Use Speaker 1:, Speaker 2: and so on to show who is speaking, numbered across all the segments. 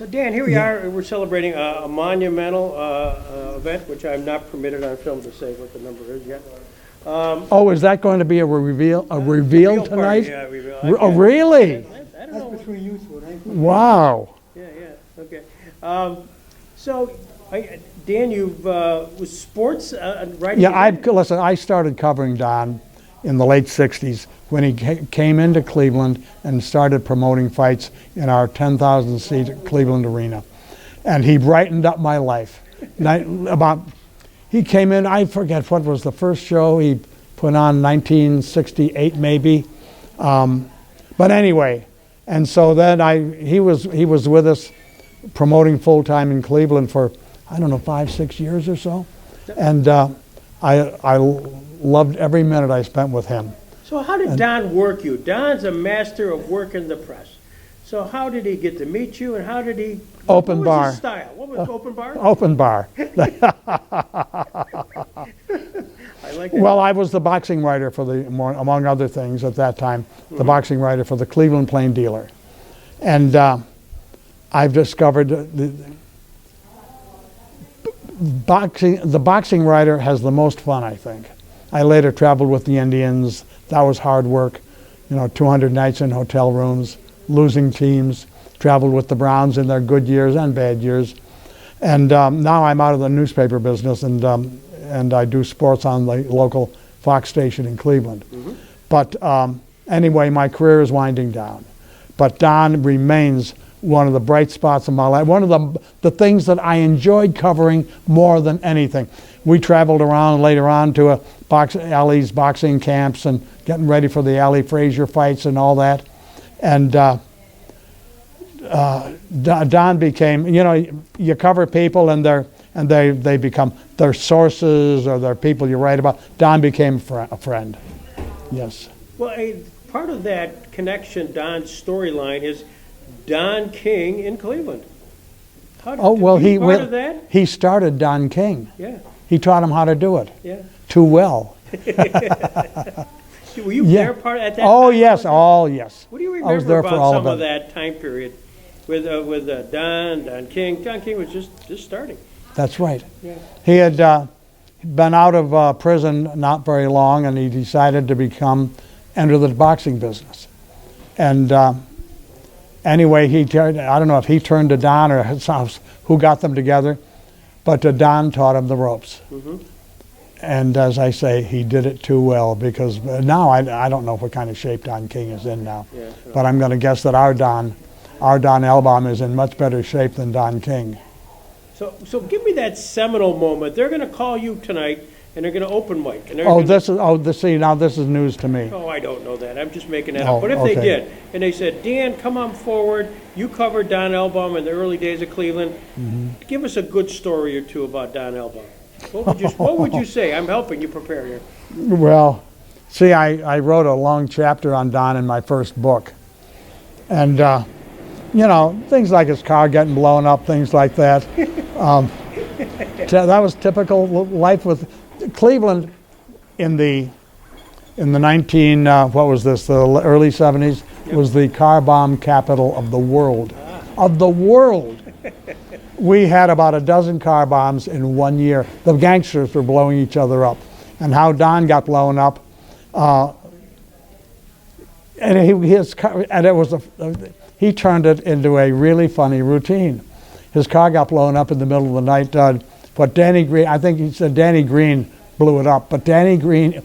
Speaker 1: So Dan, here we are. We're celebrating a monumental event, which I'm not permitted on film to say what the number is yet.
Speaker 2: Oh, is that going to be a reveal? A reveal tonight?
Speaker 1: Party, yeah, reveal.
Speaker 2: Oh, really?
Speaker 1: I don't know.
Speaker 3: That's between you two.
Speaker 2: Wow.
Speaker 1: Yeah, okay. So, Dan, you've with sports writing.
Speaker 2: Yeah, listen. I started covering Don in the late '60s when he came into Cleveland and started promoting fights in our 10,000-seat Cleveland arena, and he brightened up my life. He came in. I forget what was the first show he put on, 1968 maybe, but anyway. And so then he was with us promoting full time in Cleveland for, I don't know, 5-6 years or so, and I loved every minute I spent with him.
Speaker 1: So how did Don work you? Don's a master of working the press. So how did he get to meet you, and how did he?
Speaker 2: Open
Speaker 1: what
Speaker 2: bar.
Speaker 1: was his style? What was open bar?
Speaker 2: Open bar.
Speaker 1: I like that.
Speaker 2: Well, I was the boxing writer for among other things at that time, the boxing writer for the Cleveland Plain Dealer, and I've discovered the boxing writer has the most fun, I think. I later traveled with the Indians. That was hard work, 200 nights in hotel rooms, losing teams. Traveled with the Browns in their good years and bad years, and now I'm out of the newspaper business, and I do sports on the local Fox station in Cleveland. Mm-hmm. But anyway, my career is winding down. But Don remains one of the bright spots of my life, one of the things that I enjoyed covering more than anything. We traveled around later on to Ali's boxing camps and getting ready for the Ali Frazier fights and all that. And Don became, you cover people and they become their sources or their people you write about. Don became a friend. Yes.
Speaker 1: Well, part of that connection, Don's storyline, is Don King in Cleveland.
Speaker 2: He started Don King.
Speaker 1: Yeah.
Speaker 2: He taught him how to do it.
Speaker 1: Yeah.
Speaker 2: Too well.
Speaker 1: Were you there at that
Speaker 2: Oh,
Speaker 1: time?
Speaker 2: yes. Oh, yes.
Speaker 1: What do you
Speaker 2: I was there
Speaker 1: remember
Speaker 2: for all
Speaker 1: about some
Speaker 2: of
Speaker 1: of that time period with Don King? Don King was just starting.
Speaker 2: That's right.
Speaker 1: Yeah.
Speaker 2: He had been out of prison not very long, and he decided to enter the boxing business. And anyway, I don't know if he turned to Don or who got them together, but Don taught him the ropes. Mm-hmm. And as I say, he did it too well, because now I don't know what kind of shape Don King is in now. Yeah, sure. But I'm going to guess that our Don Elbaum is in much better shape than Don King.
Speaker 1: So give me that seminal moment. They're going to call you tonight, and they're going to open mic. And
Speaker 2: this is news to me.
Speaker 1: Oh, I don't know that. I'm just making that up. But if they did, and they said, Dan, come on forward. You covered Don Elbaum in the early days of Cleveland. Mm-hmm. Give us a good story or two about Don Elbaum. What would you say? I'm helping you prepare here.
Speaker 2: Well, see, I wrote a long chapter on Don in my first book. And, things like his car getting blown up, things like that. That was typical life with Cleveland in the the early 70s. Yep. Was the car bomb capital of the world. Of the world. We had about a dozen car bombs in 1 year. The gangsters were blowing each other up. And how Don got blown up, he turned it into a really funny routine. His car got blown up in the middle of the night. I think he said Danny Green blew it up, but Danny Green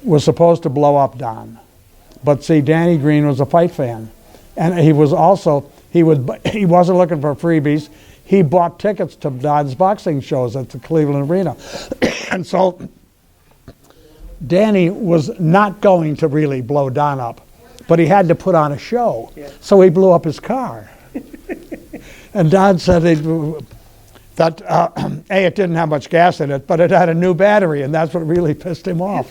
Speaker 2: was supposed to blow up Don. But see, Danny Green was a fight fan, and he wasn't looking for freebies. He bought tickets to Don's boxing shows at the Cleveland Arena. And so Danny was not going to really blow Don up, but he had to put on a show. Yeah. So he blew up his car. And Don said that it didn't have much gas in it, but it had a new battery, and that's what really pissed him off.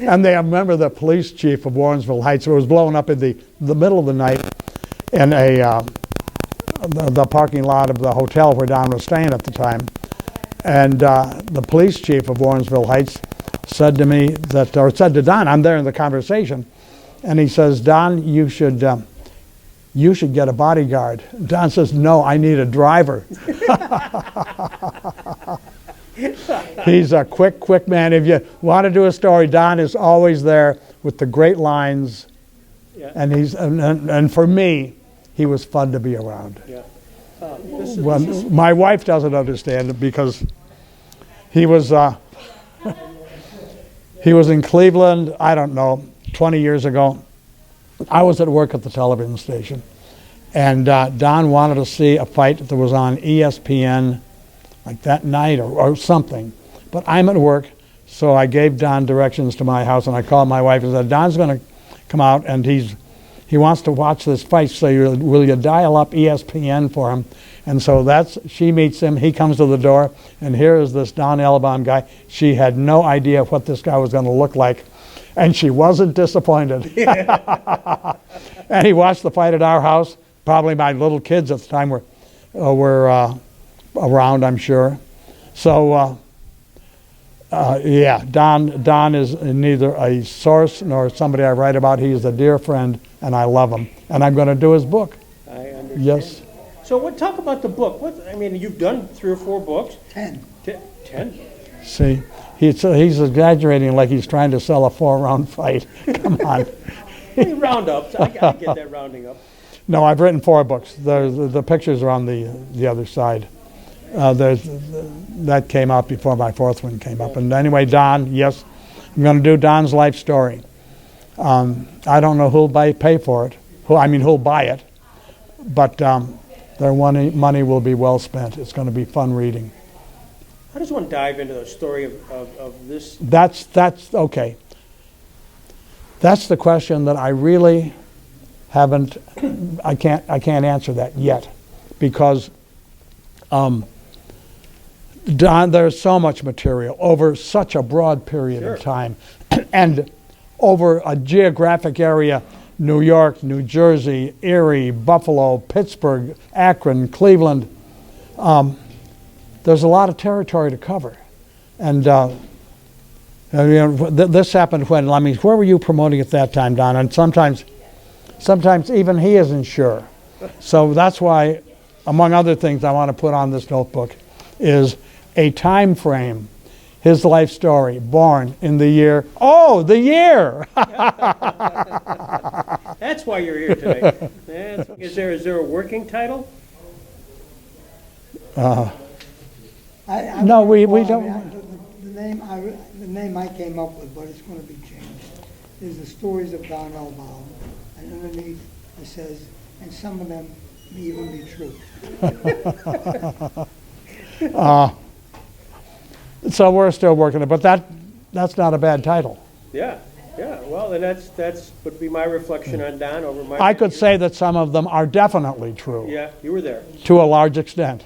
Speaker 2: And I remember the police chief of Warrensville Heights, who was blown up in the middle of the night in the parking lot of the hotel where Don was staying at the time. And the police chief of Warrensville Heights said to Don, I'm there in the conversation, and he says, Don, you should you should get a bodyguard. Don says, no, I need a driver. He's a quick man. If you want to do a story, Don is always there with the great lines.
Speaker 1: Yeah.
Speaker 2: And for me, he was fun to be around.
Speaker 1: Yeah.
Speaker 2: My wife doesn't understand it because he was in Cleveland, I don't know, 20 years ago. I was at work at the television station, and Don wanted to see a fight that was on ESPN like that night or something. But I'm at work, so I gave Don directions to my house, and I called my wife and said, Don's going to come out, and he wants to watch this fight, so will you dial up ESPN for him? And so she meets him, he comes to the door, and here is this Don Elbaum guy. She had no idea what this guy was going to look like, and she wasn't disappointed. And he watched the fight at our house. Probably my little kids at the time were around, I'm sure. So, yeah, Don is neither a source nor somebody I write about. He is a dear friend, and I love him. And I'm going to do his book.
Speaker 1: I understand.
Speaker 2: Yes.
Speaker 1: So talk about the book. You've done 3 or 4 books.
Speaker 3: 10.
Speaker 1: 10?
Speaker 2: See, he's exaggerating like he's trying to sell a 4-round fight. Come on.
Speaker 1: Roundups. I get that rounding up.
Speaker 2: No, I've written 4 books. The pictures are on the other side. That came out before my 4th one came up. And anyway, Don, yes, I'm going to do Don's life story. I don't know who'll pay for it. Who'll buy it. But their money will be well spent. It's going to be fun reading.
Speaker 1: I just want to dive into the story of this.
Speaker 2: That's okay. That's the question that I really haven't. I can't answer that yet, because Don, there's so much material over such a broad period of time, and over a geographic area: New York, New Jersey, Erie, Buffalo, Pittsburgh, Akron, Cleveland. There's a lot of territory to cover, and this happened when. Where were you promoting at that time, Don? And sometimes even he isn't sure. So that's why, among other things, I want to put on this notebook is a time frame. His life story, born in the year. Oh, the year!
Speaker 1: That's why you're here today. Is there a working title?
Speaker 2: No, we don't.
Speaker 3: The name I came up with, but it's going to be changed, is The Stories of Don Elbaum. And underneath it says, and some of them may even be true.
Speaker 2: So we're still working it, but that's not a bad title.
Speaker 1: Yeah. Well, and that's would be my reflection on Don over my.
Speaker 2: I could say that some of them are definitely true.
Speaker 1: Yeah, you were there.
Speaker 2: To a large extent.